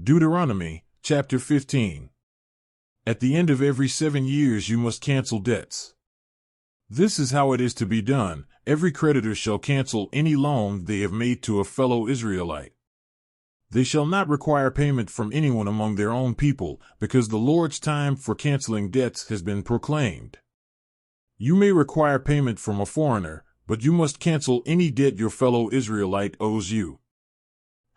Deuteronomy, chapter 15. At the end of every 7 years you must cancel debts. This is how it is to be done. Every creditor shall cancel any loan they have made to a fellow Israelite. They shall not require payment from anyone among their own people, because the Lord's time for canceling debts has been proclaimed. You may require payment from a foreigner, but you must cancel any debt your fellow Israelite owes you.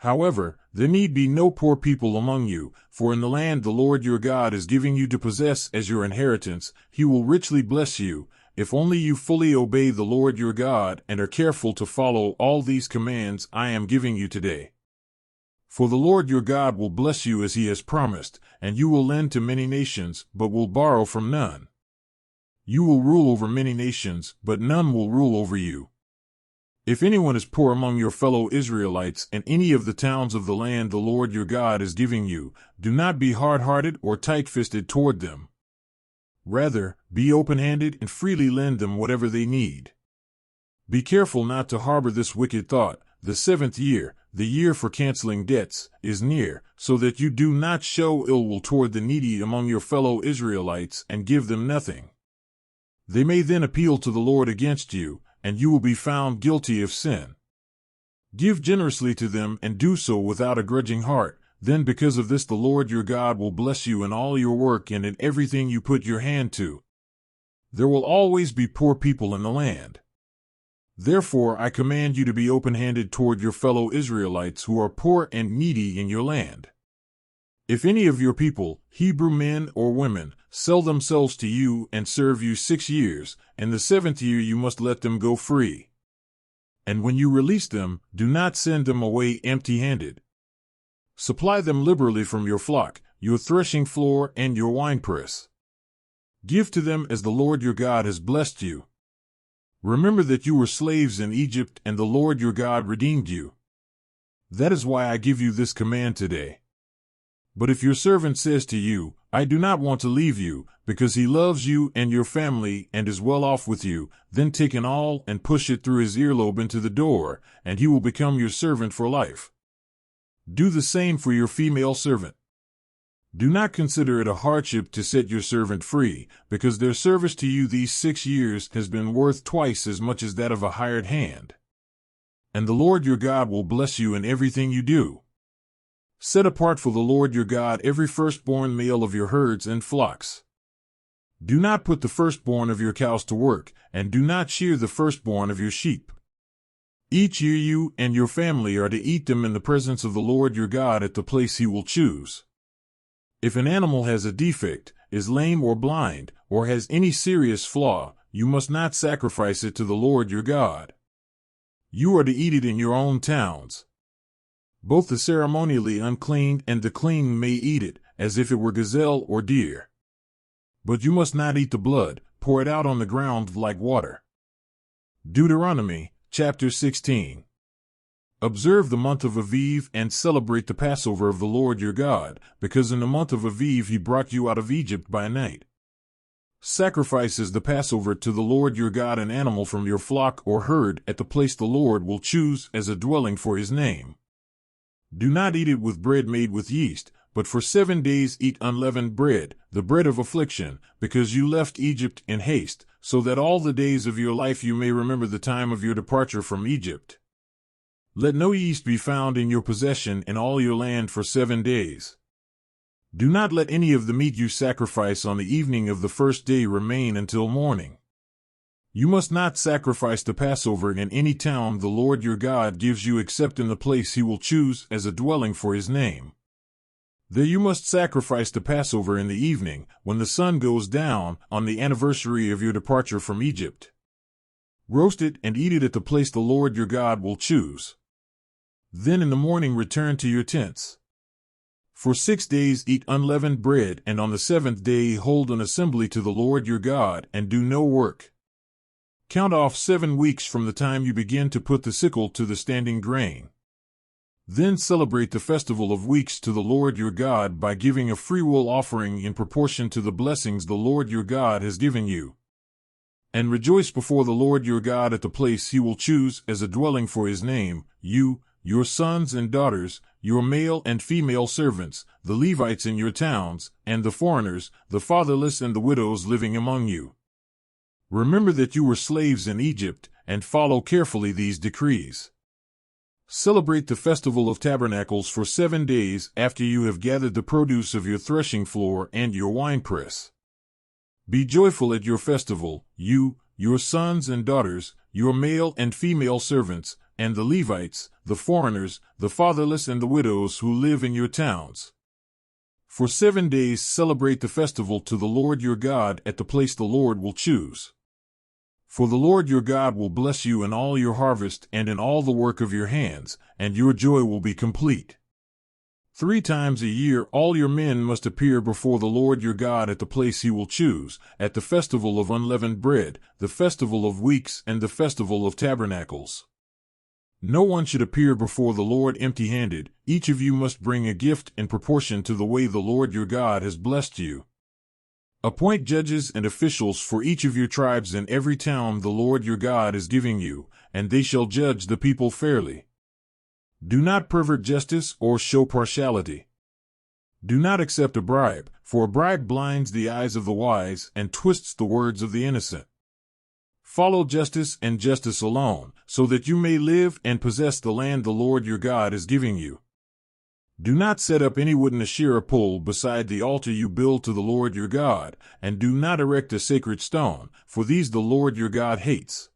However, there need be no poor people among you, for in the land the Lord your God is giving you to possess as your inheritance, he will richly bless you, if only you fully obey the Lord your God and are careful to follow all these commands I am giving you today. For the Lord your God will bless you as he has promised, and you will lend to many nations, but will borrow from none. You will rule over many nations, but none will rule over you. If anyone is poor among your fellow Israelites in any of the towns of the land the Lord your God is giving you, do not be hard-hearted or tight-fisted toward them. Rather, be open-handed and freely lend them whatever they need. Be careful not to harbor this wicked thought: the 7th year, the year for canceling debts, is near, so that you do not show ill will toward the needy among your fellow Israelites and give them nothing. They may then appeal to the Lord against you, and you will be found guilty of sin. Give generously to them and do so without a grudging heart. Then because of this the Lord your God will bless you in all your work and in everything you put your hand to. There will always be poor people in the land. Therefore I command you to be open-handed toward your fellow Israelites who are poor and needy in your land. If any of your people, Hebrew men or women, sell themselves to you and serve you 6 years, and the 7th year you must let them go free. And when you release them, do not send them away empty-handed. Supply them liberally from your flock, your threshing floor, and your winepress. Give to them as the Lord your God has blessed you. Remember that you were slaves in Egypt, and the Lord your God redeemed you. That is why I give you this command today. But if your servant says to you, I do not want to leave you, because he loves you and your family and is well off with you, then take an awl and push it through his earlobe into the door, and he will become your servant for life. Do the same for your female servant. Do not consider it a hardship to set your servant free, because their service to you these 6 years has been worth twice as much as that of a hired hand. And the Lord your God will bless you in everything you do. Set apart for the Lord your God every firstborn male of your herds and flocks. Do not put the firstborn of your cows to work, and do not shear the firstborn of your sheep. Each year you and your family are to eat them in the presence of the Lord your God at the place he will choose. If an animal has a defect, is lame or blind, or has any serious flaw, you must not sacrifice it to the Lord your God. You are to eat it in your own towns. Both the ceremonially unclean and the clean may eat it, as if it were gazelle or deer. But you must not eat the blood, pour it out on the ground like water. Deuteronomy, chapter 16. Observe the month of Aviv and celebrate the Passover of the Lord your God, because in the month of Aviv he brought you out of Egypt by night. Sacrifice as the Passover to the Lord your God an animal from your flock or herd at the place the Lord will choose as a dwelling for his name. Do not eat it with bread made with yeast, but for 7 days eat unleavened bread, the bread of affliction, because you left Egypt in haste, so that all the days of your life you may remember the time of your departure from Egypt. Let no yeast be found in your possession in all your land for 7 days. Do not let any of the meat you sacrifice on the evening of the first day remain until morning. You must not sacrifice the Passover in any town the Lord your God gives you except in the place he will choose as a dwelling for his name. There you must sacrifice the Passover in the evening, when the sun goes down, on the anniversary of your departure from Egypt. Roast it and eat it at the place the Lord your God will choose. Then in the morning return to your tents. For 6 days eat unleavened bread, and on the 7th day hold an assembly to the Lord your God, and do no work. Count off 7 weeks from the time you begin to put the sickle to the standing grain. Then celebrate the festival of weeks to the Lord your God by giving a freewill offering in proportion to the blessings the Lord your God has given you. And rejoice before the Lord your God at the place he will choose as a dwelling for his name, you, your sons and daughters, your male and female servants, the Levites in your towns, and the foreigners, the fatherless and the widows living among you. Remember that you were slaves in Egypt, and follow carefully these decrees. Celebrate the Festival of Tabernacles for 7 days after you have gathered the produce of your threshing floor and your winepress. Be joyful at your festival, you, your sons and daughters, your male and female servants, and the Levites, the foreigners, the fatherless and the widows who live in your towns. For 7 days celebrate the festival to the Lord your God at the place the Lord will choose. For the Lord your God will bless you in all your harvest and in all the work of your hands, and your joy will be complete. 3 times a year all your men must appear before the Lord your God at the place he will choose, at the festival of unleavened bread, the festival of weeks, and the festival of tabernacles. No one should appear before the Lord empty-handed. Each of you must bring a gift in proportion to the way the Lord your God has blessed you. Appoint judges and officials for each of your tribes in every town the Lord your God is giving you, and they shall judge the people fairly. Do not pervert justice or show partiality. Do not accept a bribe, for a bribe blinds the eyes of the wise and twists the words of the innocent. Follow justice and justice alone, so that you may live and possess the land the Lord your God is giving you. Do not set up any wooden Asherah pole beside the altar you build to the Lord your God, and do not erect a sacred stone, for these the Lord your God hates.